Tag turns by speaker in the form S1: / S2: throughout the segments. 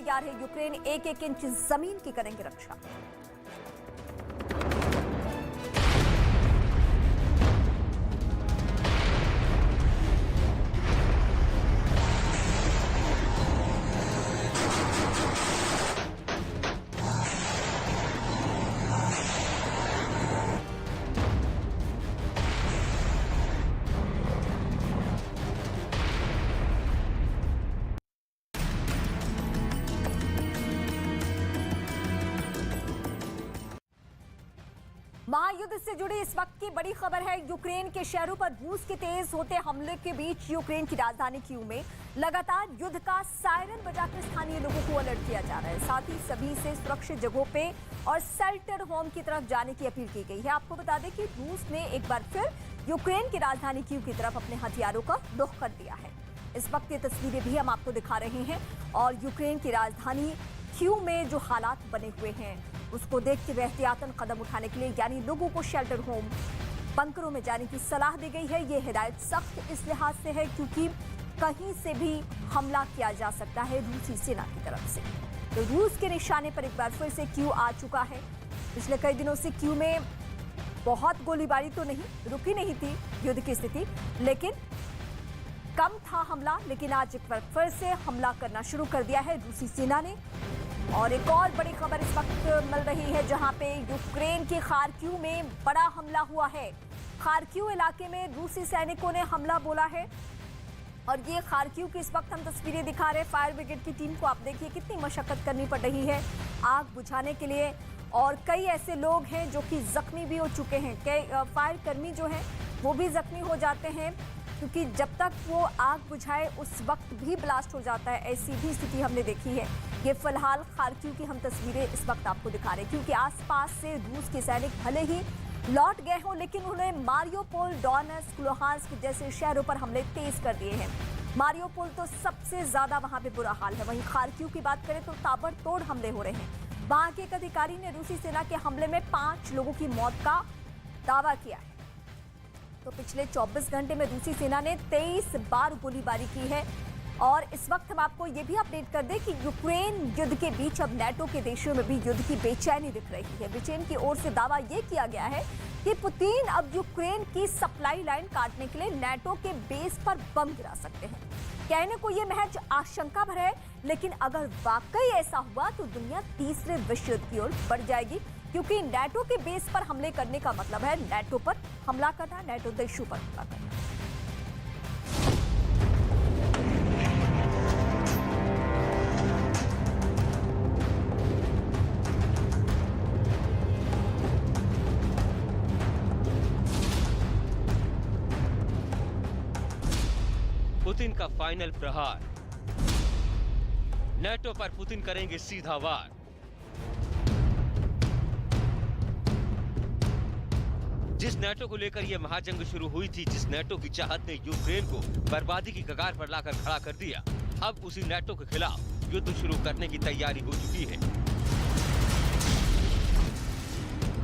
S1: तैयार है यूक्रेन, एक एक इंच जमीन की करेंगे रक्षा। महायुद्ध से जुड़ी इस वक्त की बड़ी खबर है। यूक्रेन के शहरों पर रूस के तेज होते हमले के बीच यूक्रेन की राजधानी कीव में लगातार युद्ध का सायरन बजाकर स्थानीय लोगों को अलर्ट किया जा रहा है। साथ ही सभी से सुरक्षित जगहों पे और शेल्टर होम की तरफ जाने की अपील की गई है। आपको बता दें कि रूस ने एक बार फिर यूक्रेन की राजधानी कीव की तरफ अपने हथियारों का रुख कर दिया है। इस वक्त ये तस्वीरें भी हम आपको दिखा रहे हैं और यूक्रेन की राजधानी कीव में जो हालात बने हुए हैं उसको देखते हुए एहतियातन कदम उठाने के लिए यानी लोगों को शेल्टर होम, बंकरों में जाने की सलाह दी गई है। ये हिदायत सख्त इस लिहाज से है क्योंकि कहीं से भी हमला किया जा सकता है रूसी सेना की तरफ से। तो रूस के निशाने पर एक बार फिर से कीव आ चुका है। पिछले कई दिनों से कीव में बहुत गोलीबारी तो नहीं, रुकी नहीं थी युद्ध की स्थिति, लेकिन कम था हमला, लेकिन आज एक बार फिर से हमला करना शुरू कर दिया है रूसी सेना ने। और एक और बड़ी खबर इस वक्त मिल रही है जहां पे यूक्रेन के खार्किव में बड़ा हमला हुआ है। खार्किव इलाके में रूसी सैनिकों ने हमला बोला है और ये खार्किव की इस वक्त हम तस्वीरें दिखा रहे हैं। फायर ब्रिगेड की टीम को आप देखिए कितनी मशक्कत करनी पड़ रही है आग बुझाने के लिए और कई ऐसे लोग हैं जो कि जख्मी भी हो चुके हैं। कई फायर कर्मी जो हैं वो भी जख्मी हो जाते हैं क्योंकि जब तक वो आग बुझाए उस वक्त भी ब्लास्ट हो जाता है। ऐसी भी स्थिति हमने देखी है। ये फिलहाल खार्किव की हम तस्वीरें इस वक्त आपको दिखा रहे हैं क्योंकि आसपास से रूस के सैनिक भले ही लौट गए हों लेकिन उन्होंने मारियोपोल, डोनेट्स्क, लुहांस्क जैसे शहरों पर हमले तेज कर दिए हैं। मारियोपोल तो सबसे ज्यादा वहां पे बुरा हाल है। वहीं खार्किव की बात करें तो ताबड़तोड़ हमले हो रहे हैं। वहां के एक अधिकारी ने रूसी सेना के हमले में 5 लोगों की मौत का दावा किया है। तो पिछले 24 घंटे में रूसी सेना ने 23 बार गोलीबारी की है। और इस वक्त हम आपको ये भी अपडेट कर दें कि यूक्रेन युद्ध के बीच अब नेटो के देशों में भी युद्ध की बेचैनी दिख रही है। ब्रिटेन की ओर से दावा ये किया गया है कि पुतिन अब यूक्रेन की सप्लाई लाइन काटने के लिए नेटो के बेस पर बम गिरा सकते हैं। कहने को ये महज आशंका भर है, लेकिन अगर वाकई ऐसा हुआ तो दुनिया तीसरे विश्व युद्ध की ओर बढ़ जाएगी क्योंकि नेटो के बेस पर हमले करने का मतलब है नेटो पर हमला करना, नेटो देशों पर हमला करना।
S2: पुतिन का फाइनल प्रहार, नेटो पर पुतिन करेंगे सीधा वार। जिस नेटो को लेकर यह महाजंग शुरू हुई थी, जिस नेटो की चाहत ने यूक्रेन को बर्बादी की कगार पर लाकर खड़ा कर दिया, अब उसी नेटो के खिलाफ युद्ध शुरू करने की तैयारी हो चुकी है।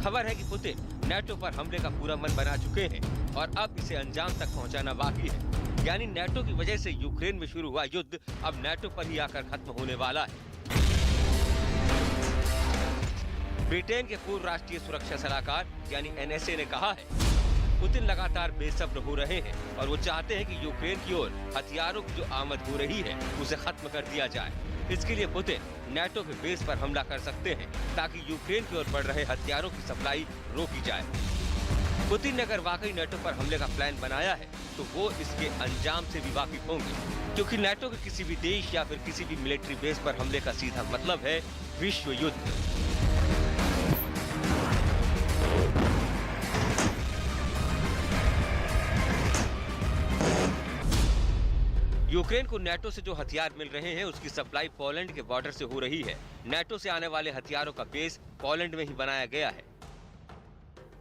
S2: खबर है कि पुतिन नेटो पर हमले का पूरा मन बना चुके हैं और अब इसे अंजाम तक पहुंचाना बाकी है। यानी नेटो की वजह से यूक्रेन में शुरू हुआ युद्ध अब नेटो पर ही आकर खत्म होने वाला है। ब्रिटेन के पूर्व राष्ट्रीय सुरक्षा सलाहकार यानी NSA ने कहा है पुतिन लगातार बेसब्र हो रहे हैं और वो चाहते हैं कि यूक्रेन की ओर हथियारों की जो आमद हो रही है उसे खत्म कर दिया जाए। इसके लिए पुतिन नेटो के बेस पर हमला कर सकते हैं ताकि यूक्रेन की ओर बढ़ रहे हथियारों की सप्लाई रोकी जाए। पुतिन ने अगर वाकई नेटो पर हमले का प्लान बनाया है तो वो इसके अंजाम से भी वाकिफ होंगे क्योंकि नेटो के किसी भी देश या फिर किसी भी मिलिट्री बेस पर हमले का सीधा मतलब है विश्व युद्ध। यूक्रेन को नेटो से जो हथियार मिल रहे हैं उसकी सप्लाई पोलैंड के बॉर्डर से हो रही है। नेटो से आने वाले हथियारों का बेस पोलैंड में ही बनाया गया है।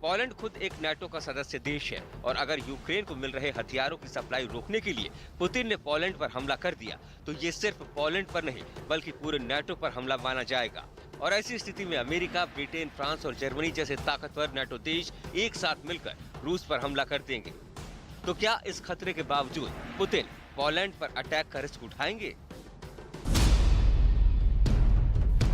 S2: पोलैंड खुद एक नेटो का सदस्य देश है और अगर यूक्रेन को मिल रहे हथियारों की सप्लाई रोकने के लिए पुतिन ने पोलैंड पर हमला कर दिया तो ये सिर्फ पोलैंड पर नहीं बल्कि पूरे नेटो पर हमला माना जाएगा। और ऐसी स्थिति में अमेरिका, ब्रिटेन, फ्रांस और जर्मनी जैसे ताकतवर नेटो देश एक साथ मिलकर रूस पर हमला कर देंगे। तो क्या इस खतरे के बावजूद पुतिन पोलैंड पर अटैक का रिस्क उठाएंगे?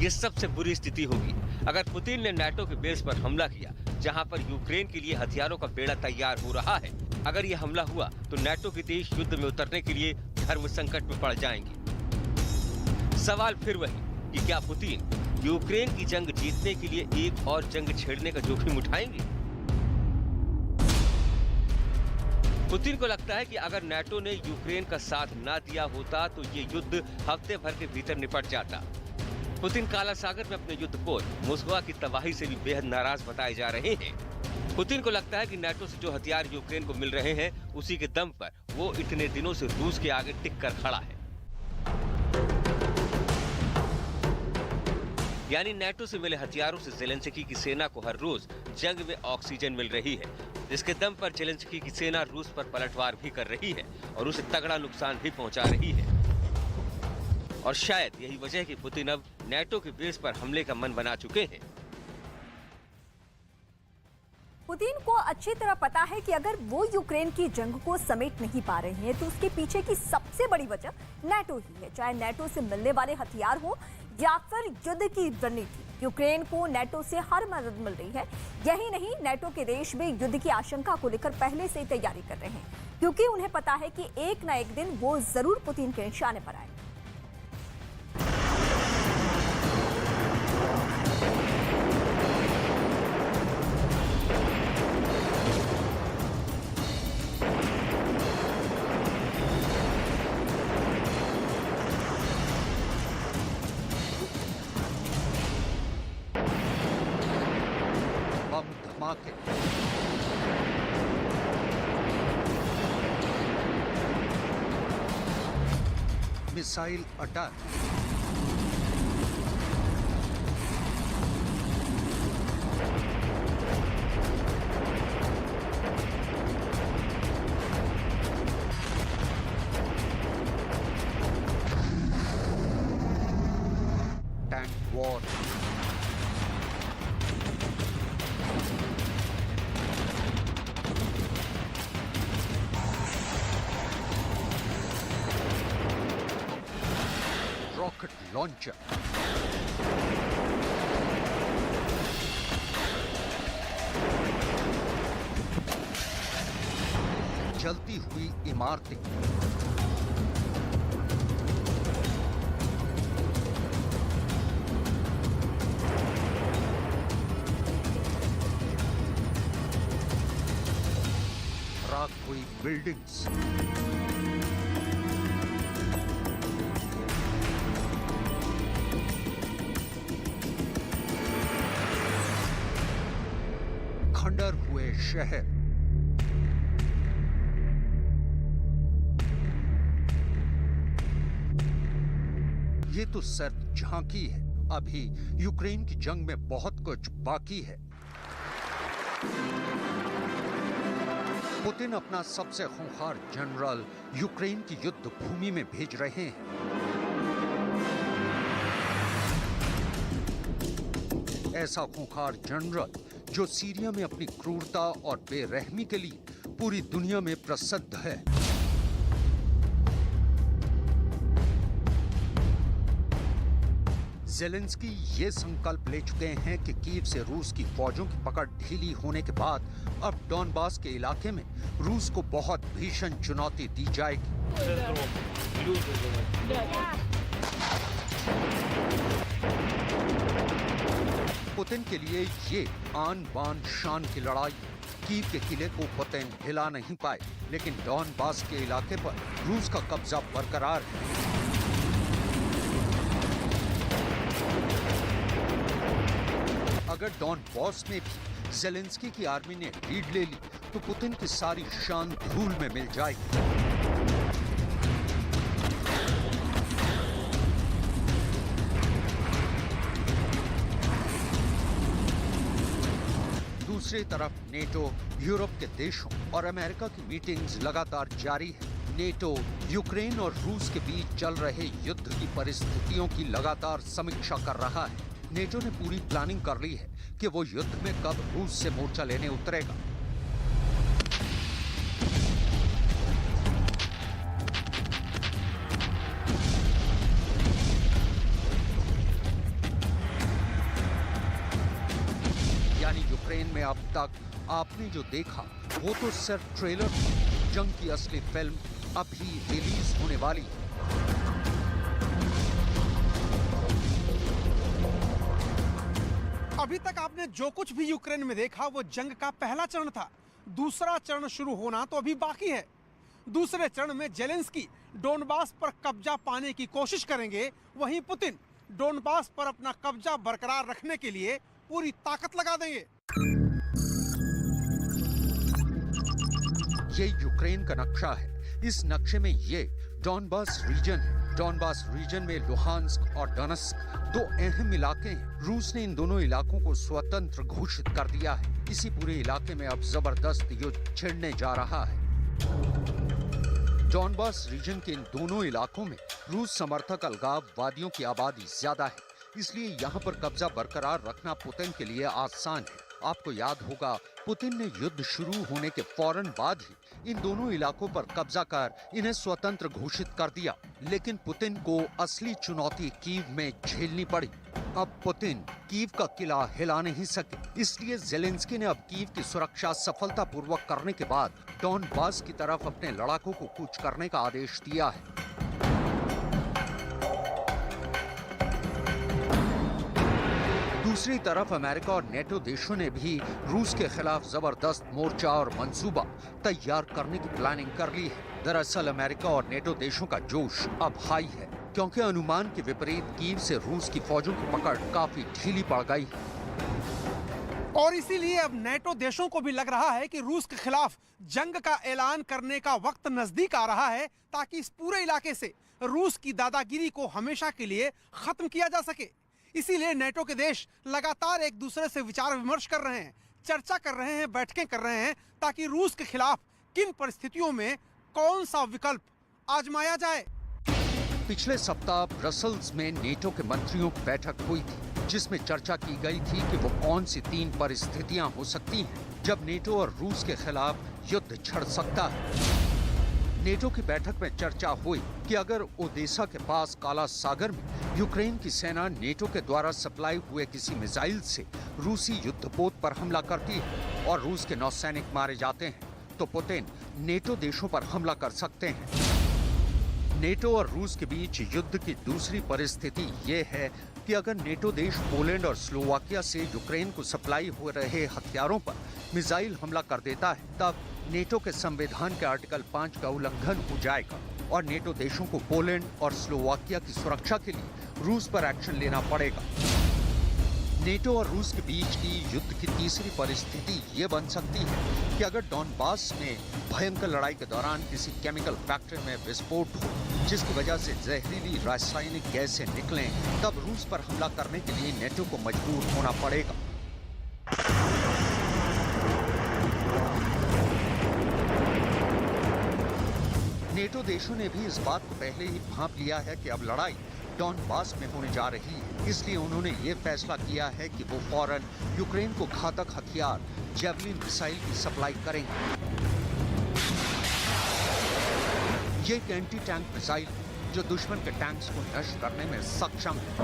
S2: ये सबसे बुरी स्थिति होगी अगर पुतिन ने नाटो के बेस पर हमला किया, जहां पर यूक्रेन के लिए हथियारों का बेड़ा तैयार हो रहा है। अगर ये हमला हुआ तो नाटो के देश युद्ध में उतरने के लिए धर्म संकट में पड़ जाएंगे। सवाल फिर वही कि क्या पुतिन यूक्रेन की जंग जीतने के लिए एक और जंग छेड़ने का जोखिम उठाएंगे? पुतिन को लगता है कि अगर नाटो ने यूक्रेन का साथ ना दिया होता तो ये युद्ध हफ्ते भर के भीतर निपट जाता। पुतिन काला सागर में अपने युद्ध पोत मॉस्को की तबाही से भी बेहद नाराज बताए जा रहे हैं। पुतिन को लगता है कि नाटो से जो हथियार यूक्रेन को मिल रहे हैं, उसी के दम पर वो इतने दिनों से रूस के आगे टिक कर खड़ा है। यानी नाटो से मिले हथियारों से जेलेंस्की की सेना को हर रोज जंग में ऑक्सीजन मिल रही है, जिसके दम पर जेलेंस्की की सेना रूस पर पलटवार भी कर रही है और उसे तगड़ा नुकसान भी पहुंचा रही है। और शायद यही वजह है कि पुतिन अब नाटो के बेस पर हमले का मन बना चुके हैं।
S1: पुतिन को अच्छी तरह पता है कि अगर वो यूक्रेन की जंग को समेट नहीं पा रहे हैं तो उसके पीछे की सबसे बड़ी वजह नाटो ही है। चाहे नाटो से मिलने वाले हथियार हो या फिर युद्ध की रणनीति, यूक्रेन को नाटो से हर मदद मिल रही है। यही नहीं, नाटो के देश भी युद्ध की आशंका को लेकर पहले से ही तैयारी कर रहे हैं, क्योंकि उन्हें पता है कि एक न एक दिन वो जरूर पुतिन के निशाने पर आए।
S3: Missile attack, tank war, rocket launcher, जलती हुई इमारतें, राख हुई बिल्डिंग्स, खंडर हुए शहर, ये तो सिर्फ झांकी है। अभी यूक्रेन की जंग में बहुत कुछ बाकी है। पुतिन अपना सबसे खूंखार जनरल यूक्रेन की युद्ध भूमि में भेज रहे हैं। ऐसा खूंखार जनरल जो सीरिया में अपनी क्रूरता और बेरहमी के लिए पूरी दुनिया में प्रसिद्ध है। जेलेंस्की ये संकल्प ले चुके हैं कि कीव से रूस की फौजों की पकड़ ढीली होने के बाद अब डॉनबास के इलाके में रूस को बहुत भीषण चुनौती दी जाएगी। पुतिन के लिए ये आन बान शान की लड़ाई। कीव के किले को पुतिन हिला नहीं पाए, लेकिन डॉनबास के इलाके पर रूस का कब्जा बरकरार है। अगर डॉनबास में भी जेलेंस्की की आर्मी ने लीड ले ली तो पुतिन की सारी शान धूल में मिल जाएगी। दूसरी तरफ नेटो, यूरोप के देशों और अमेरिका की मीटिंग्स लगातार जारी है। नेटो यूक्रेन और रूस के बीच चल रहे युद्ध की परिस्थितियों की लगातार समीक्षा कर रहा है। नेटो ने पूरी प्लानिंग कर ली है कि वो युद्ध में कब रूस से मोर्चा लेने उतरेगा। यानी यूक्रेन में अब तक आपने जो देखा वो तो सिर्फ ट्रेलर था। जंग की असली फिल्म अभी रिलीज होने वाली है।
S4: अभी तक आपने जो कुछ भी यूक्रेन में देखा वो जंग का पहला चरण था। दूसरा चरण शुरू होना तो अभी बाकी है। दूसरे चरण में जेलेंस्की डोनबास पर कब्जा पाने की कोशिश करेंगे, वहीं पुतिन डोनबास पर अपना कब्जा बरकरार रखने के लिए पूरी ताकत लगा देंगे।
S3: ये यूक्रेन का नक्शा है। इस नक्शे में ये डोनबास रीजन है। डोनबास रीजन में लुहांस्क और डोनेत्स्क दो अहम इलाके हैं। रूस ने इन दोनों इलाकों को स्वतंत्र घोषित कर दिया है। इसी पूरे इलाके में अब जबरदस्त युद्ध छिड़ने जा रहा है। डोनबास रीजन के इन दोनों इलाकों में रूस समर्थक अलगाववादियों की आबादी ज्यादा है, इसलिए यहाँ पर कब्जा बरकरार रखना पुतिन के लिए आसान है। आपको याद होगा पुतिन ने युद्ध शुरू होने के फौरन बाद ही इन दोनों इलाकों पर कब्जा कर इन्हें स्वतंत्र घोषित कर दिया, लेकिन पुतिन को असली चुनौती कीव में झेलनी पड़ी। अब पुतिन कीव का किला हिला नहीं सके, इसलिए जेलेंस्की ने अब कीव की सुरक्षा सफलतापूर्वक करने के बाद डोनबास की तरफ अपने लड़ाकों को कूच करने का आदेश दिया है। दूसरी तरफ अमेरिका और नेटो देशों ने भी रूस के खिलाफ जबरदस्त मोर्चा और मंसूबा तैयार करने की प्लानिंग कर ली है। दरअसल अमेरिका और नेटो देशों का जोश अब हाई है, क्योंकि अनुमान के विपरीत कीव से रूस की फौजों की पकड़ काफी ढीली पड़ गई है।
S4: और इसीलिए अब नेटो देशों को भी लग रहा है कि रूस के खिलाफ जंग का ऐलान करने का वक्त नजदीक आ रहा है, ताकि इस पूरे इलाके से रूस की दादागिरी को हमेशा के लिए खत्म किया जा सके। इसीलिए नेटो के देश लगातार एक दूसरे से विचार विमर्श कर रहे हैं, चर्चा कर रहे हैं, बैठकें कर रहे हैं, ताकि रूस के खिलाफ किन परिस्थितियों में कौन सा विकल्प आजमाया जाए।
S3: पिछले सप्ताह ब्रसल्स में नेटो के मंत्रियों की बैठक हुई थी, जिसमें चर्चा की गई थी कि वो कौन सी 3 परिस्थितियां हो सकती हैं जब नेटो और रूस के खिलाफ युद्ध छिड़ सकता है। नेटो की बैठक में चर्चा हुई कि अगर ओदेसा के पास काला सागर में यूक्रेन की सेना नेटो के द्वारा सप्लाई हुए किसी मिसाइल से रूसी युद्धपोत पर हमला करती है और रूस के नौसैनिक मारे जाते हैं, तो पुतिन नेटो देशों पर हमला कर सकते हैं। नेटो और रूस के बीच युद्ध की दूसरी परिस्थिति ये है कि अगर नेटो देश पोलैंड और स्लोवाकिया से यूक्रेन को सप्लाई हो रहे हथियारों पर मिसाइल हमला कर देता है, तब नेटो के संविधान के आर्टिकल 5 का उल्लंघन हो जाएगा और नेटो देशों को पोलैंड और स्लोवाकिया की सुरक्षा के लिए रूस पर एक्शन लेना पड़ेगा। नेटो और रूस के बीच की युद्ध की तीसरी परिस्थिति ये बन सकती है कि अगर डोनबास में भयंकर लड़ाई के दौरान किसी केमिकल फैक्ट्री में विस्फोट हो, जिसकी वजह से जहरीली रासायनिक गैसें निकलें, तब रूस पर हमला करने के लिए नेटो को मजबूर होना पड़ेगा। नेटो देशों ने भी इस बात को पहले ही भांप लिया है कि अब लड़ाई डोनबास में होने जा रही है, इसलिए उन्होंने ये फैसला किया है कि वो फौरन यूक्रेन को घातक हथियार जेवलिन मिसाइल की सप्लाई करेंगे। ये एक एंटी टैंक मिसाइल जो दुश्मन के टैंक्स को नष्ट करने में सक्षम है।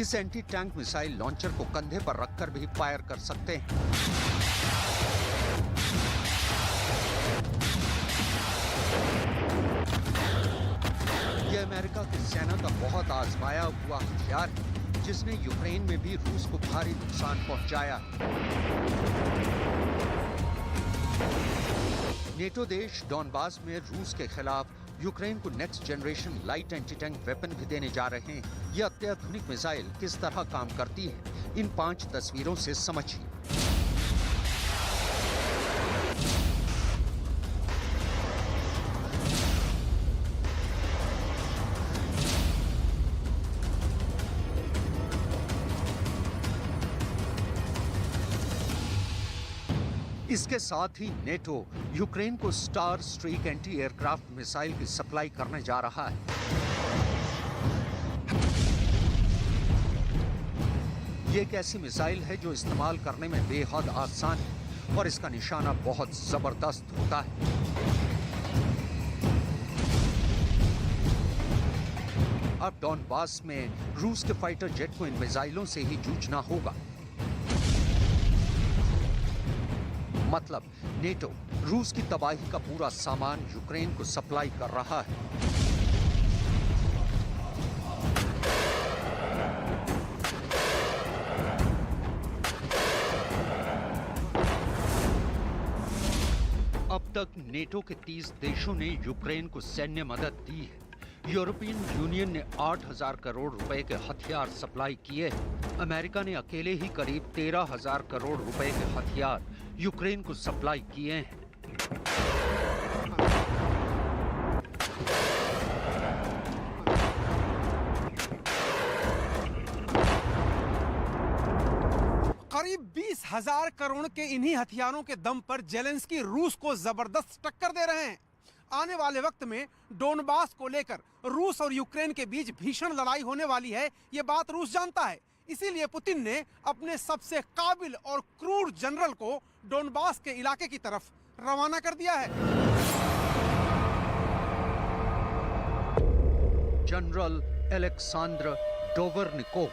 S3: इस एंटी टैंक मिसाइल लॉन्चर को कंधे पर रखकर भी फायर कर सकते हैं। ये अमेरिका की सेना का बहुत आजमाया हुआ हथियार है, जिसने यूक्रेन में भी रूस को भारी नुकसान पहुंचाया। नेटो देश डोनबास में रूस के खिलाफ यूक्रेन को next generation light anti tank weapon भी देने जा रहे हैं। यह अत्याधुनिक मिसाइल किस तरह काम करती है, इन 5 तस्वीरों से समझिए। इसके साथ ही नेटो यूक्रेन को star streak anti aircraft missile की सप्लाई करने जा रहा है। ये एक ऐसी मिसाइल है जो इस्तेमाल करने में बेहद आसान है और इसका निशाना बहुत जबरदस्त होता है। अब डॉनबास में रूस के फाइटर जेट को इन मिसाइलों से ही जूझना होगा। मतलब नेटो रूस की तबाही का पूरा सामान यूक्रेन को सप्लाई कर रहा है। अब तक नेटो के 30 देशों ने यूक्रेन को सैन्य मदद दी है। यूरोपियन यूनियन ने 8,000 करोड़ रुपए के हथियार सप्लाई किए हैं। अमेरिका ने अकेले ही करीब 13,000 करोड़ रुपए के हथियार यूक्रेन को सप्लाई किए हैं।
S4: करीब 20,000 करोड़ के इन्हीं हथियारों के दम पर जेलेंस्की रूस को जबरदस्त टक्कर दे रहे हैं। आने वाले वक्त में डोनबास को लेकर रूस और यूक्रेन के बीच भीषण लड़ाई होने वाली है, ये बात रूस जानता है। इसीलिए पुतिन ने अपने सबसे काबिल और क्रूर जनरल को डोनबास के इलाके की तरफ रवाना कर दिया है।
S3: जनरल अलेक्सांद्र डोवर्निकोव,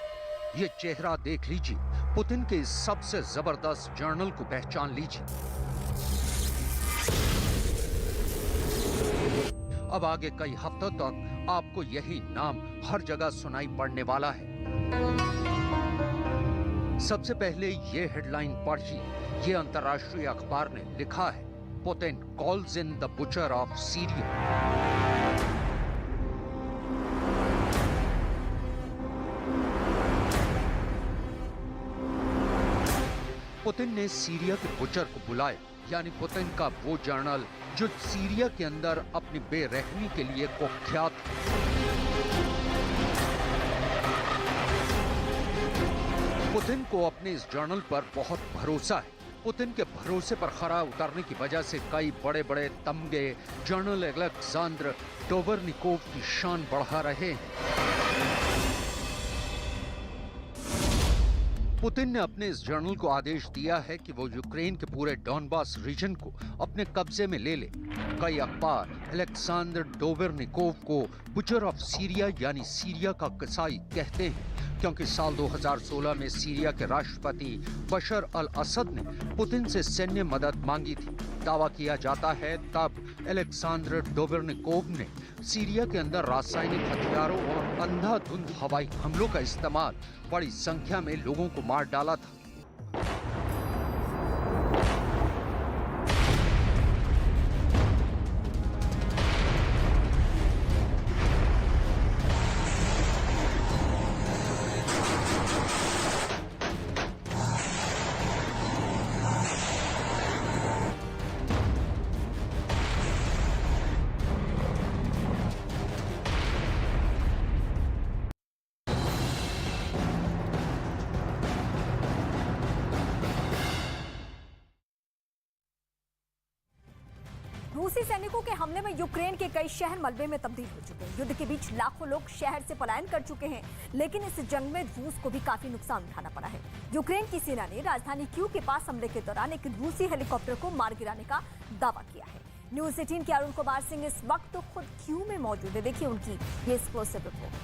S3: ये चेहरा देख लीजिए। पुतिन के इस सबसे जबरदस्त जनरल को पहचान लीजिए। अब आगे कई हफ्तों तक आपको यही नाम हर जगह सुनाई पड़ने वाला है। सबसे पहले ये हेडलाइन पढ़िए। ये अंतर्राष्ट्रीय अखबार ने लिखा है, Putin calls in the butcher of Syria. Putin ने सीरिया के बुचर को बुलाया, यानी पुतिन का वो जनरल जो सीरिया के अंदर अपनी बेरहमी के लिए कुख्यात है। पुतिन को अपने इस जनरल पर बहुत भरोसा है। पुतिन के भरोसे पर खरा उतरने की वजह से कई बड़े बड़े तमगे जनरल अलेक्सांद्र डोवर्निकोव की शान बढ़ा रहे हैं। पुतिन ने अपने इस जनरल को आदेश दिया है कि वो यूक्रेन के पूरे डॉनबास रीजन को अपने कब्जे में ले ले। कई अखबार अलेक्सांद्र डोवर्निकोव को बुचर ऑफ सीरिया यानी सीरिया का कसाई कहते हैं, क्योंकि साल 2016 में सीरिया के राष्ट्रपति बशर अल असद ने पुतिन से सैन्य मदद मांगी थी। दावा किया जाता है तब अलेक्सांद्र डोवर्निकोव ने सीरिया के अंदर रासायनिक हथियारों और अंधाधुंध हवाई हमलों का इस्तेमाल बड़ी संख्या में लोगों को मार डाला था।
S1: रूसी सैनिकों के हमले में यूक्रेन के कई शहर मलबे में तब्दील हो चुके हैं। युद्ध के बीच लाखों लोग शहर से पलायन कर चुके हैं, लेकिन इस जंग में रूस को भी काफी नुकसान उठाना पड़ा है। यूक्रेन की सेना ने राजधानी कीव के पास हमले के दौरान एक रूसी हेलीकॉप्टर को मार गिराने का दावा किया है। न्यूज़ 18 के अरुण कुमार सिंह इस वक्त खुद कीव में मौजूद है। देखिए उनकी ये एक्सक्लूसिव रिपोर्ट।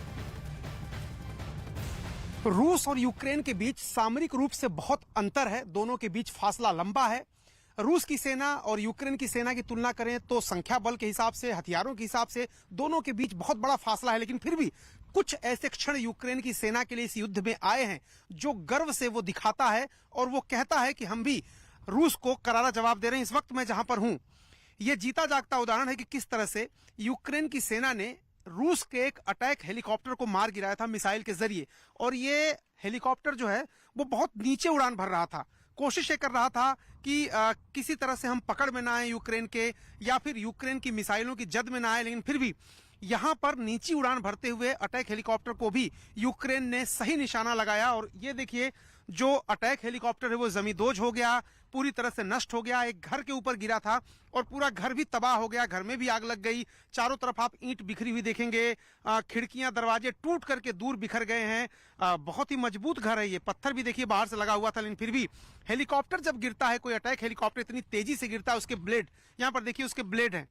S4: रूस और यूक्रेन के बीच सामरिक रूप से बहुत अंतर है, दोनों के बीच फासला लंबा है। रूस की सेना और यूक्रेन की सेना की तुलना करें तो संख्या बल के हिसाब से, हथियारों के हिसाब से दोनों के बीच बहुत बड़ा फासला है, लेकिन फिर भी कुछ ऐसे क्षण यूक्रेन की सेना के लिए इस युद्ध में आए हैं जो गर्व से वो दिखाता है और वो कहता है कि हम भी रूस को करारा जवाब दे रहे हैं। इस वक्त मैं जहां पर हूं, ये जीता जागता उदाहरण है कि किस तरह से यूक्रेन की सेना ने रूस के एक अटैक हेलीकॉप्टर को मार गिराया था मिसाइल के जरिए, और ये हेलीकॉप्टर जो है वो बहुत नीचे उड़ान भर रहा था। कोशिश ये कर रहा था कि किसी तरह से हम पकड़ में ना आए यूक्रेन के, या फिर यूक्रेन की मिसाइलों की जद में ना आए, लेकिन फिर भी यहां पर नीची उड़ान भरते हुए अटैक हेलीकॉप्टर को भी यूक्रेन ने सही निशाना लगाया। और ये देखिए, जो अटैक हेलीकॉप्टर है वो जमींदोज हो गया, पूरी तरह से नष्ट हो गया। एक घर के ऊपर गिरा था और पूरा घर भी तबाह हो गया, घर में भी आग लग गई। चारों तरफ आप ईंट बिखरी हुई देखेंगे, खिड़कियां दरवाजे टूट करके दूर बिखर गए हैं। बहुत ही मजबूत घर है ये, पत्थर भी देखिए बाहर से लगा हुआ था, लेकिन फिर भी हेलीकॉप्टर जब गिरता है, कोई अटैक हेलीकॉप्टर इतनी तेजी से गिरता है, उसके ब्लेड यहाँ पर देखिए, उसके ब्लेड हैं,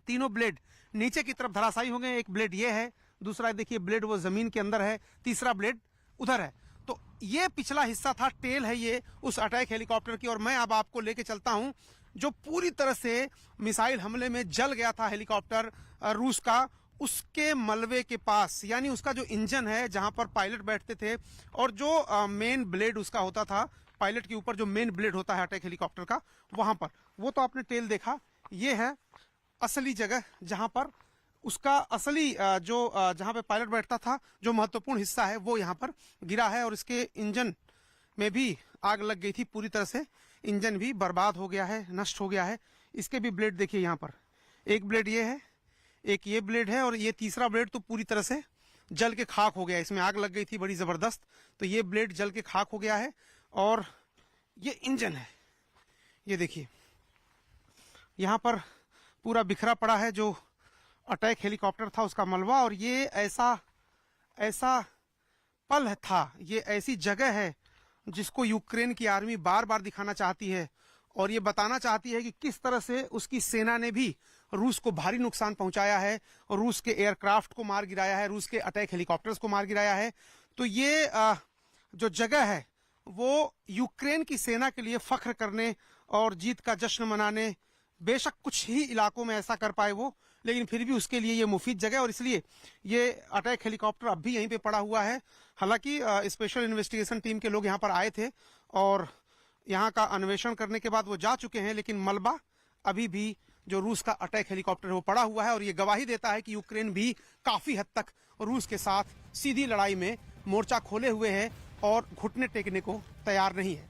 S4: तीनों ब्लेड नीचे की तरफ धराशायी हो गए। एक ब्लेड ये है, दूसरा देखिए ब्लेड वो जमीन के अंदर है, तीसरा ब्लेड उधर है। तो ये पिछला हिस्सा था, टेल है ये उस अटैक हेलीकॉप्टर की। और मैं अब आपको लेके चलता हूं जो पूरी तरह से मिसाइल हमले में जल गया था हेलीकॉप्टर रूस का, उसके मलबे के पास, यानी उसका जो इंजन है जहां पर पायलट बैठते थे और जो मेन ब्लेड उसका होता था, पायलट के ऊपर जो मेन ब्लेड होता है अटैक हेलीकॉप्टर का, वहां पर। वो तो आपने टेल देखा, ये है असली जगह जहां पर उसका असली जहां पे पायलट बैठता था, जो महत्वपूर्ण हिस्सा है वो यहाँ पर गिरा है। और इसके इंजन में भी आग लग गई थी पूरी तरह से, इंजन भी बर्बाद हो गया है, नष्ट हो गया है। इसके भी ब्लेड देखिए यहाँ पर, एक ब्लेड ये है, एक ये ब्लेड है, और ये तीसरा ब्लेड तो पूरी तरह से जल के खाक हो गया। इसमें आग लग गई थी बड़ी जबरदस्त, तो ये ब्लेड जल के खाक हो गया है। और ये इंजन है, ये देखिए यहाँ पर पूरा बिखरा पड़ा है जो अटैक हेलीकॉप्टर था उसका मलबा। और ये ऐसा पल था, ये ऐसी जगह है जिसको यूक्रेन की आर्मी बार बार दिखाना चाहती है और ये बताना चाहती है कि किस तरह से उसकी सेना ने भी रूस को भारी नुकसान पहुंचाया है, और रूस के एयरक्राफ्ट को मार गिराया है, रूस के अटैक हेलीकॉप्टर्स को मार गिराया है। तो ये जो जगह है वो यूक्रेन की सेना के लिए फख्र करने और जीत का जश्न मनाने, बेशक कुछ ही इलाकों में ऐसा कर पाए वो, लेकिन फिर भी उसके लिए ये मुफीद जगह है। और इसलिए ये अटैक हेलीकॉप्टर अब भी यहीं पे पड़ा हुआ है। हालांकि स्पेशल इन्वेस्टिगेशन टीम के लोग यहाँ पर आए थे और यहाँ का अन्वेषण करने के बाद वो जा चुके हैं, लेकिन मलबा अभी भी जो रूस का अटैक हेलीकॉप्टर है वो पड़ा हुआ है। और ये गवाही देता है कि यूक्रेन भी काफी हद तक रूस के साथ सीधी लड़ाई में मोर्चा खोले हुए है और घुटने टेकने को तैयार नहीं है।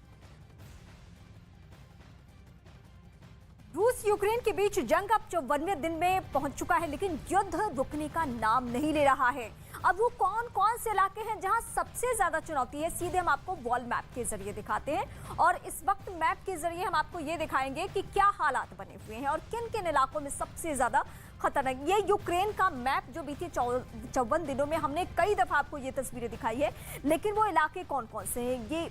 S1: रूस यूक्रेन के बीच जंग अब 54वें दिन में पहुंच चुका है, लेकिन युद्ध रुकने का नाम नहीं ले रहा है। अब वो कौन कौन से इलाके हैं जहां सबसे ज्यादा चुनौती है, सीधे हम आपको वॉल मैप के जरिए दिखाते हैं। और इस वक्त मैप के जरिए हम आपको ये दिखाएंगे कि क्या हालात बने हुए हैं और किन किन इलाकों में सबसे ज्यादा खतरनाक। ये यूक्रेन का मैप जो बीते 54 दिनों में हमने कई दफा आपको ये तस्वीरें दिखाई है, लेकिन वो इलाके कौन कौन से हैं, ये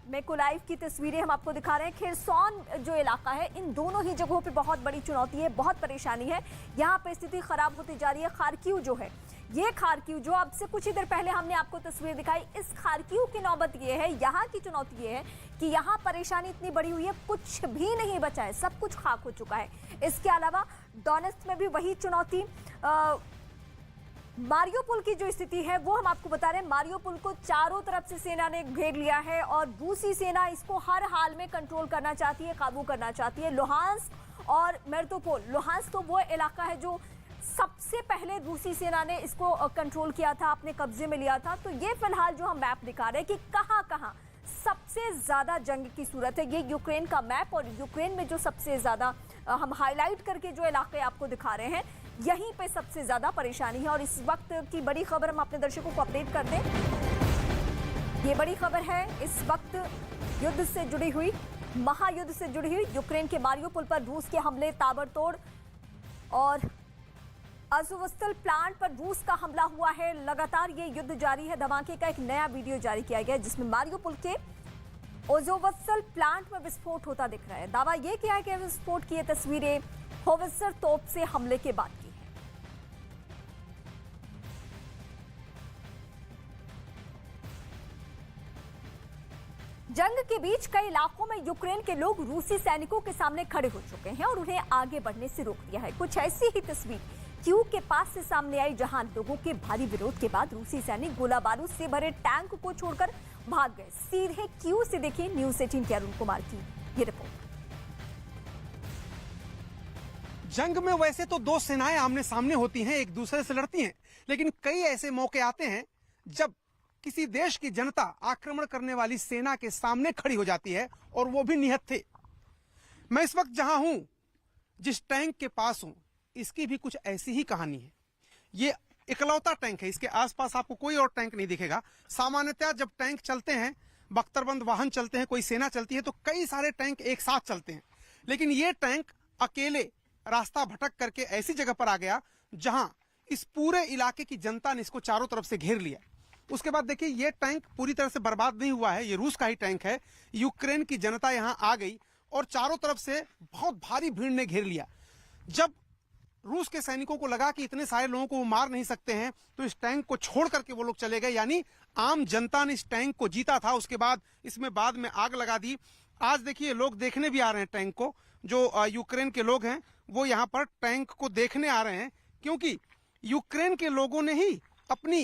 S1: मैकोलाइव की तस्वीरें हम आपको दिखा रहे हैं। खेरसॉन जो इलाका है, इन दोनों ही जगहों पे बहुत बड़ी चुनौती है, बहुत परेशानी है। यहाँ पे स्थिति खराब होती जा रही है। खार्किव जो है, ये खार्किव जो अब से कुछ ही देर पहले हमने आपको तस्वीर दिखाई, इस खार्किव की नौबत ये है, यहाँ की चुनौती ये है कि यहाँ परेशानी इतनी बड़ी हुई है, कुछ भी नहीं बचा है, सब कुछ खाक हो चुका है। इसके अलावा डोनेत्स्क में भी वही चुनौती। मारियोपोल की जो स्थिति है वो हम आपको बता रहे हैं। मारियोपोल को चारों तरफ से सेना ने घेर लिया है और रूसी सेना इसको हर हाल में कंट्रोल करना चाहती है, काबू करना चाहती है। लुहांस्क और मेरिटोपोल, लुहांस्क तो वो इलाका है जो सबसे पहले रूसी सेना ने इसको कंट्रोल किया था, अपने कब्जे में लिया था। तो ये फिलहाल जो हम मैप दिखा रहे हैं कि कहां कहां सबसे ज्यादा जंग की सूरत है, ये यूक्रेन का मैप। और यूक्रेन में जो सबसे ज्यादा हम हाईलाइट करके जो इलाके आपको दिखा रहे हैं, यहीं पे सबसे ज्यादा परेशानी है। और इस वक्त की बड़ी खबर हम अपने दर्शकों को अपडेट कर दें। ये बड़ी खबर है इस वक्त युद्ध से जुड़ी हुई, महायुद्ध से जुड़ी हुई। यूक्रेन के मारियोपोल पर रूस के हमले ताबड़तोड़, और अज़ोवस्टल प्लांट पर रूस का हमला हुआ है। लगातार ये युद्ध जारी है। धमाके का एक नया वीडियो जारी किया गया जिसमें मारियोपोल के अज़ोवस्टल प्लांट में विस्फोट होता दिख रहा है। दावा यह किया है कि विस्फोट की ये तस्वीरें होवित्जर तोप से हमले के बाद की है। जंग के बीच कई इलाकों में यूक्रेन के लोग रूसी सैनिकों के सामने खड़े हो चुके हैं और उन्हें आगे बढ़ने से रोक दिया है। कुछ ऐसी ही तस्वीर क्यू के पास से सामने आई, जहां लोगों के भारी विरोध के बाद रूसी सैनिक गोला बारूद से भरे टैंक को छोड़कर भाग गए। सीधे क्यू से देखिए न्यूज़ 18 के अरुण कुमार की ये रिपोर्ट।
S4: जंग में वैसे तो दो सेनाएं आमने सामने होती हैं, एक दूसरे से लड़ती हैं, लेकिन कई ऐसे मौके आते हैं जब किसी देश की जनता आक्रमण करने वाली सेना के सामने खड़ी हो जाती है, और वो भी निहत्थे। मैं इस वक्त जहां हूं, जिस टैंक के पास हूं, इसकी भी कुछ ऐसी ही कहानी है। ये इकलौता टैंक है, इसके आसपास आपको कोई और टैंक नहीं दिखेगा। सामान्यतः जब टैंक चलते हैं, बख्तरबंद वाहन चलते हैं, कोई सेना चलती है, तो कई सारे टैंक एक साथ चलते हैं, लेकिन ये टैंक अकेले रास्ता भटक करके ऐसी जगह पर आ गया जहां इस पूरे इलाके की जनता ने इसको चारों तरफ से घेर लिया। उसके बाद देखिए, ये टैंक पूरी तरह से बर्बाद नहीं हुआ है, ये रूस का ही टैंक है। यूक्रेन की जनता यहां आ गई और चारों तरफ से बहुत भारी भीड़ ने घेर लिया। जब रूस के सैनिकों को लगा कि इतने सारे लोगों को वो मार नहीं सकते हैं, तो इस टैंक को छोड़ करके वो लोग चले गए। यानी आम जनता ने इस टैंक को जीता था। उसके बाद इसमें बाद में आग लगा दी। आज देखिए लोग देखने भी आ रहे हैं टैंक को। जो यूक्रेन के लोग हैं वो यहाँ पर टैंक को देखने आ रहे हैं, क्योंकि यूक्रेन के लोगों ने ही अपनी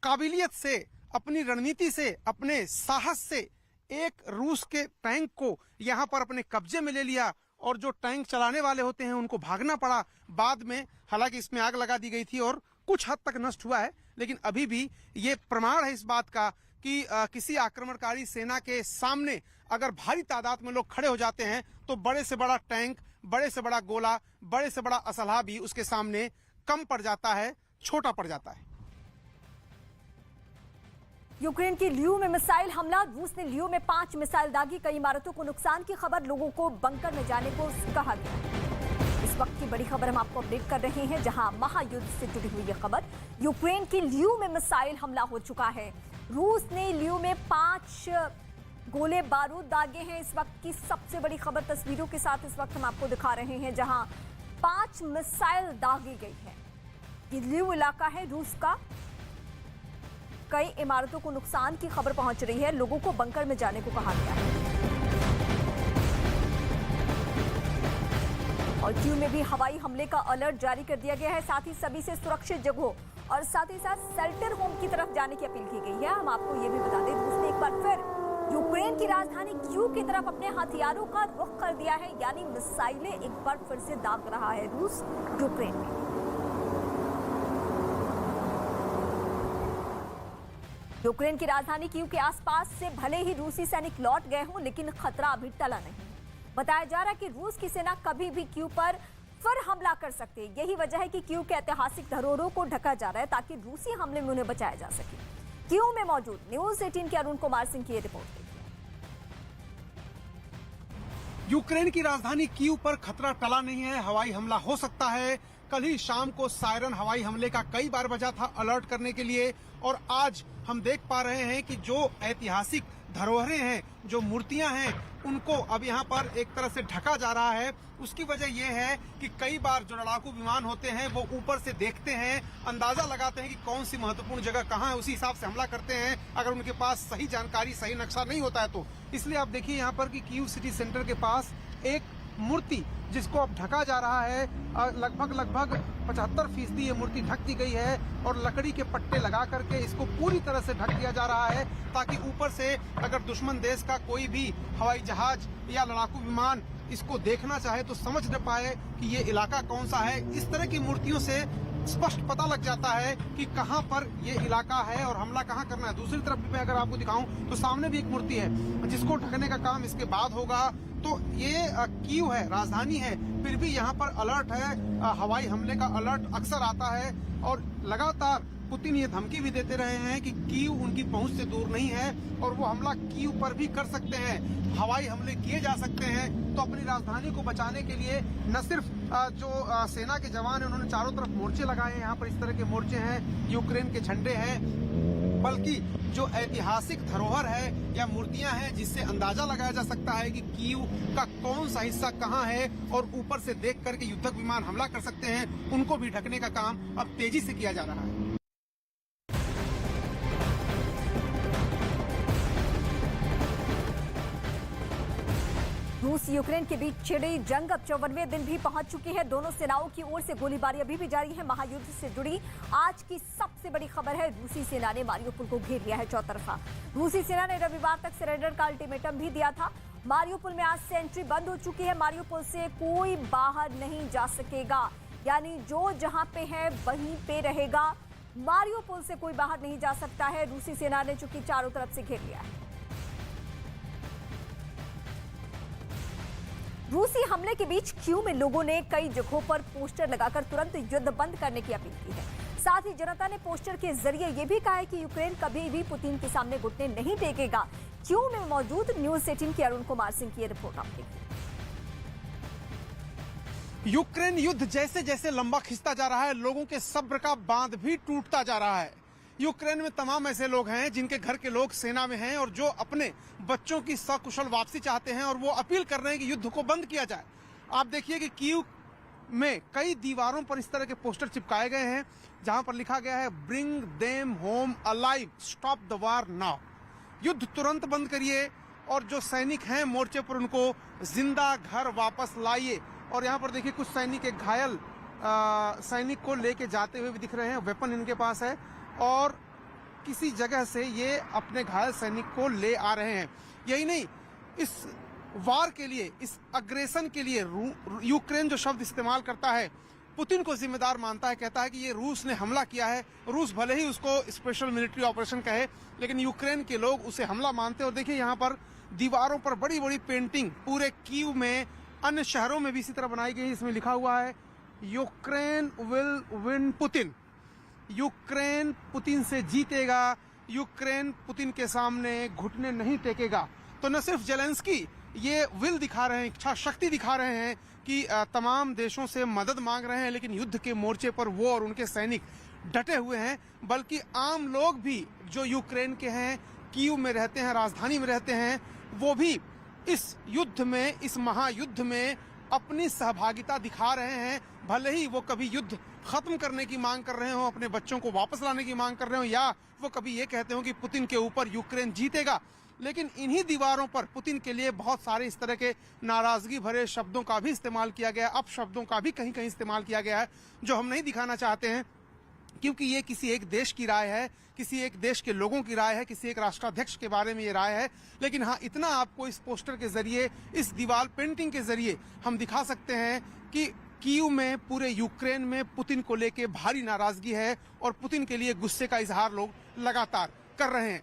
S4: काबिलियत से, अपनी रणनीति से, अपने साहस से एक रूस के टैंक को यहाँ पर अपने कब्जे में ले लिया, और जो टैंक चलाने वाले होते हैं उनको भागना पड़ा। बाद में हालांकि इसमें आग लगा दी गई थी और कुछ हद तक नष्ट हुआ है, लेकिन अभी भी ये प्रमाण है इस बात का कि किसी आक्रमणकारी सेना के सामने अगर भारी तादाद में लोग खड़े हो जाते हैं तो बड़े से बड़ा टैंक, बड़े से बड़ा गोला, बड़े से बड़ा असलहा भी उसके सामने कम पड़ जाता है, छोटा पड़ जाता है।
S1: यूक्रेन की लियो में मिसाइल हमला। रूस ने लियो में 5 मिसाइल दागी। कई इमारतों को नुकसान की खबर। लोगों को बंकर में जाने को कहा गया। इस वक्त की बड़ी खबर हम आपको अपडेट कर रहे हैं, जहां महायुद्ध से जुड़ी हुई यह खबर। यूक्रेन की लियो में मिसाइल हमला हो चुका है। रूस ने लियो में 5 गोले बारूद दागे हैं। इस वक्त की सबसे बड़ी खबर तस्वीरों के साथ इस वक्त हम आपको दिखा रहे हैं, जहां 5 मिसाइल दागी गई है। ये लियो इलाका है रूस का। कई इमारतों को नुकसान की खबर पहुंच रही है। लोगों को बंकर में जाने को कहा गया है। और कीव में भी हवाई हमले का अलर्ट जारी कर दिया गया है। साथ ही सभी से सुरक्षित जगहों और साथ ही साथ शेल्टर होम की तरफ जाने की अपील की गई है। हम आपको ये भी बता दें, रूस ने एक बार फिर यूक्रेन की राजधानी कीव की तरफ अपने हथियारों का रुख कर दिया है। यानी मिसाइलें एक बार फिर से दाग रहा है रूस यूक्रेन में। यूक्रेन की राजधानी कीव के आसपास से भले ही रूसी सैनिक लौट गए हों, लेकिन खतरा अभी टला नहीं। बताया जा रहा है कि रूस की सेना कभी भी कीव पर फिर हमला कर सकती है। यही वजह है कि कीव के ऐतिहासिक धरोहरों को ढका जा रहा है, ताकि रूसी हमले में उन्हें बचाया जा सके। कीव में मौजूद न्यूज़ 18 के अरुण कुमार सिंह की रिपोर्ट।
S4: यूक्रेन की राजधानी कीव पर खतरा टला नहीं है। हवाई हमला हो सकता है। कल ही शाम को सायरन हवाई हमले का कई बार बजा था अलर्ट करने के लिए, और आज हम देख पा रहे हैं कि जो ऐतिहासिक धरोहरें हैं, जो मूर्तियां हैं, उनको अब यहाँ पर एक तरह से ढका जा रहा है। उसकी वजह यह है कि कई बार जो लड़ाकू विमान होते हैं वो ऊपर से देखते हैं, अंदाजा लगाते हैं कि कौन सी महत्वपूर्ण जगह कहाँ है, उसी हिसाब से हमला करते हैं, अगर उनके पास सही जानकारी, सही नक्शा नहीं होता है तो। इसलिए आप देखिए यहाँ पर कि कीव सिटी सेंटर के पास एक मूर्ति जिसको अब ढका जा रहा है, लगभग 75% ये मूर्ति ढक दी गई है, और लकड़ी के पट्टे लगा करके इसको पूरी तरह से ढक दिया जा रहा है, ताकि ऊपर से अगर दुश्मन देश का कोई भी हवाई जहाज या लड़ाकू विमान इसको देखना चाहे तो समझ न पाए कि ये इलाका कौन सा है। इस तरह की मूर्तियों से स्पष्ट पता लग जाता है कि कहां पर ये इलाका है और हमला कहां करना है। दूसरी तरफ भी मैं अगर आपको दिखाऊं तो सामने भी एक मूर्ति है जिसको ढकने का काम इसके बाद होगा। तो ये कीव है, राजधानी है, फिर भी यहाँ पर अलर्ट है। हवाई हमले का अलर्ट अक्सर आता है, और लगातार पुतिन ये धमकी भी देते रहे हैं कि कीव उनकी पहुंच से दूर नहीं है और वो हमला कीव पर भी कर सकते हैं, हवाई हमले किए जा सकते हैं। तो अपनी राजधानी को बचाने के लिए न सिर्फ जो सेना के जवान हैं उन्होंने चारों तरफ मोर्चे लगाए हैं, यहाँ पर इस तरह के मोर्चे हैं, यूक्रेन के झंडे हैं, बल्कि जो ऐतिहासिक धरोहर है या मूर्तियां हैं जिससे अंदाजा लगाया जा सकता है कि कीव का कौन सा हिस्सा कहां है, और ऊपर से देख करके युद्धक विमान हमला कर सकते हैं, उनको भी ढकने का काम अब तेजी से किया जा रहा है।
S1: रूस यूक्रेन के बीच छिड़ी जंग अब 54वें दिन भी पहुंच चुकी है। दोनों सेनाओं की ओर से गोलीबारी अभी भी जारी है। महायुद्ध से जुड़ी आज की सबसे बड़ी खबर है, रूसी सेना ने मारियोपोल को घेर लिया है चौतरफा। रूसी सेना ने रविवार तक सरेंडर का अल्टीमेटम भी दिया था। मारियोपोल में आज से एंट्री बंद हो चुकी है। मारियोपोल से कोई बाहर नहीं जा सकेगा, यानी जो जहां पे है वहीं पे रहेगा। मारियोपोल से कोई बाहर नहीं जा सकता है। रूसी सेना ने चूंकि चारों तरफ से घेर लिया है। रूसी हमले के बीच कीव में लोगों ने कई जगहों पर पोस्टर लगाकर तुरंत युद्ध बंद करने की अपील की है। साथ ही जनता ने पोस्टर के जरिए यह भी कहा है कि यूक्रेन कभी भी पुतिन के सामने घुटने नहीं टेकेगा। कीव में मौजूद न्यूज़ 18 के अरुण कुमार सिंह की रिपोर्ट आप देखिए।
S4: यूक्रेन युद्ध जैसे जैसे लंबा खिंचता जा रहा है, लोगों के सब्र का बांध भी टूटता जा रहा है। यूक्रेन में तमाम ऐसे लोग हैं जिनके घर के लोग सेना में हैं और जो अपने बच्चों की सकुशल वापसी चाहते हैं, और वो अपील कर रहे हैं कि युद्ध को बंद किया जाए। आप देखिए कि कीव में कई दीवारों पर इस तरह के पोस्टर चिपकाए गए हैं जहां पर लिखा गया है bring them home alive, stop the war now. युद्ध तुरंत बंद करिए और जो सैनिक हैं मोर्चे पर उनको जिंदा घर वापस लाइए। और यहाँ पर देखिए कुछ सैनिक एक घायल सैनिक को लेके जाते हुए भी दिख रहे हैं, वेपन इनके पास है और किसी जगह से ये अपने घायल सैनिक को ले आ रहे हैं। यही नहीं, इस वार के लिए, इस अग्रेशन के लिए यूक्रेन जो शब्द इस्तेमाल करता है, पुतिन को जिम्मेदार मानता है, कहता है कि ये रूस ने हमला किया है। रूस भले ही उसको स्पेशल मिलिट्री ऑपरेशन कहे, लेकिन यूक्रेन के लोग उसे हमला मानते हैं। और देखिए यहाँ पर दीवारों पर बड़ी बड़ी पेंटिंग पूरे कीव में, अन्य शहरों में भी इसी तरह बनाई गई। इसमें लिखा हुआ है Ukraine will win Putin, Ukraine Putin से जीतेगा, यूक्रेन पुतिन के सामने घुटने नहीं टेकेगा। तो न सिर्फ जेलेंस्की ये विल दिखा रहे हैं, इच्छा शक्ति दिखा रहे हैं कि तमाम देशों से मदद मांग रहे हैं, लेकिन युद्ध के मोर्चे पर वो और उनके सैनिक डटे हुए हैं, बल्कि आम लोग भी जो यूक्रेन के हैं, कीव में रहते हैं, राजधानी में रहते हैं, वो भी इस युद्ध में, इस महायुद्ध में अपनी सहभागिता दिखा रहे हैं। भले ही वो कभी युद्ध खत्म करने की मांग कर रहे हो, अपने बच्चों को वापस लाने की मांग कर रहे हो, या वो कभी ये कहते हो कि पुतिन के ऊपर यूक्रेन जीतेगा, लेकिन इन्हीं दीवारों पर पुतिन के लिए बहुत सारे इस तरह के नाराजगी भरे शब्दों का भी इस्तेमाल किया गया है, अपशब्दों का भी कहीं कहीं इस्तेमाल किया गया है, जो हम नहीं दिखाना चाहते हैं, क्योंकि ये किसी एक देश की राय है, किसी एक देश के लोगों की राय है, किसी एक राष्ट्राध्यक्ष के बारे में ये राय है। लेकिन हाँ, इतना आपको इस पोस्टर के जरिए, इस दीवार पेंटिंग के जरिए हम दिखा सकते हैं कि कीव में, पूरे यूक्रेन में पुतिन को लेके भारी नाराजगी है और पुतिन के लिए गुस्से का इजहार लोग लगातार कर रहे हैं।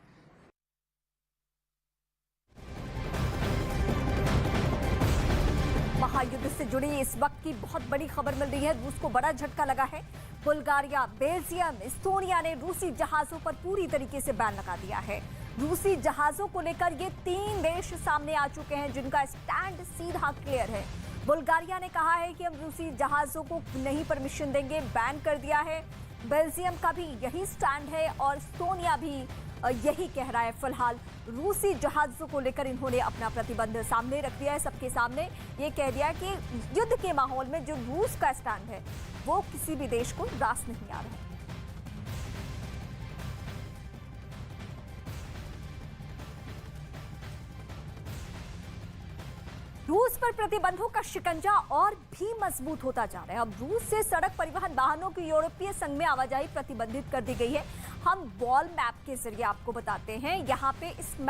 S1: महायुद्ध से जुड़ी इस वक्त की बहुत बड़ी खबर मिल रही है। रूस को बड़ा झटका लगा है। बुल्गारिया, बेल्जियम, एस्टोनिया ने रूसी जहाजों पर पूरी तरीके से बैन लगा दिया है। रूसी जहाजों को लेकर ये 3 देश सामने आ चुके हैं जिनका स्टैंड सीधा क्लियर है। बुल्गारिया ने कहा है कि हम रूसी जहाजों को नहीं परमिशन देंगे, बैन कर दिया है। बेल्जियम का भी यही स्टैंड है और एस्टोनिया भी यही कह रहा है। फिलहाल रूसी जहाजों को लेकर इन्होंने अपना प्रतिबंध सामने रख दिया है, सबके सामने ये कह दिया कि युद्ध के माहौल में जो रूस का स्टैंड है वो किसी भी देश को रास नहीं आ रहा है। रूस पर प्रतिबंधों का शिकंजा और भी मजबूत होता जा रहा है। अब रूस से सड़क परिवहन वाहनों की यूरोपीय संघ में आवाजाही प्रतिबंधित कर दी गई है। हम वॉल मैप के जरिए आपको बताते हैं। यहाँ पे इस